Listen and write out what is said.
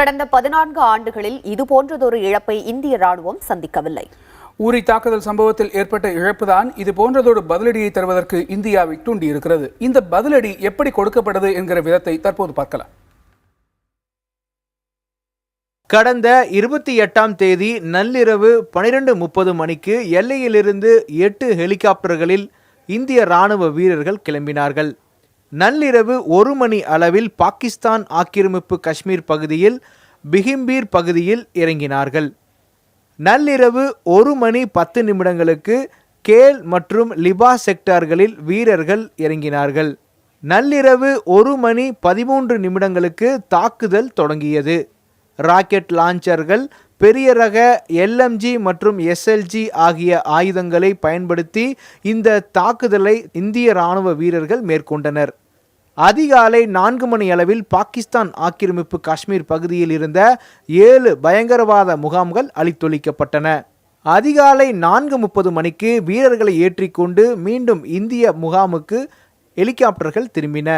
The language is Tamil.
கடந்த 14 ஆண்டுகளில் இதுபோன்றதொரு இழப்பை இந்திய ராணுவம் சந்திக்கவில்லை. ஊரி தாக்குதல் சம்பவத்தில் ஏற்பட்ட இழப்புதான் இது போன்றதொரு பதிலடியை தருவதற்கு இந்தியாவை தூண்டியிருக்கிறது. இந்த பதிலடி எப்படி கொடுக்கப்பட்டது என்கிற விதத்தை தற்போது பார்க்கலாம். கடந்த 28ஆம் தேதி நள்ளிரவு 12:30 மணிக்கு எல்லையிலிருந்து 8 ஹெலிகாப்டர்களில் இந்திய ராணுவ வீரர்கள் கிளம்பினார்கள். நள்ளிரவு 1 மணி அளவில் பாகிஸ்தான் ஆக்கிரமிப்பு காஷ்மீர் பகுதியில் பிகிம்பீர் பகுதியில் இறங்கினார்கள். நள்ளிரவு 1 மணி 10 நிமிடங்களுக்கு கேல் மற்றும் லிபா செக்டார்களில் வீரர்கள் இறங்கினார்கள். நள்ளிரவு 1 மணி 13 நிமிடங்களுக்கு தாக்குதல் தொடங்கியது. ராக்கெட் லான்ச்சர்கள், பெரிய ரக LMG மற்றும் SLG ஆகிய ஆயுதங்களை பயன்படுத்தி இந்த தாக்குதலை இந்திய ராணுவ வீரர்கள் மேற்கொண்டனர். அதிகாலை 4 மணி அளவில் பாகிஸ்தான் ஆக்கிரமிப்பு காஷ்மீர் பகுதியில் இருந்த 7 பயங்கரவாத முகாம்கள் அழித்தொழிக்கப்பட்டன. அதிகாலை 4:30 மணிக்கு வீரர்களை ஏற்றிக்கொண்டு மீண்டும் இந்திய முகாமுக்கு ஹெலிகாப்டர்கள் திரும்பின.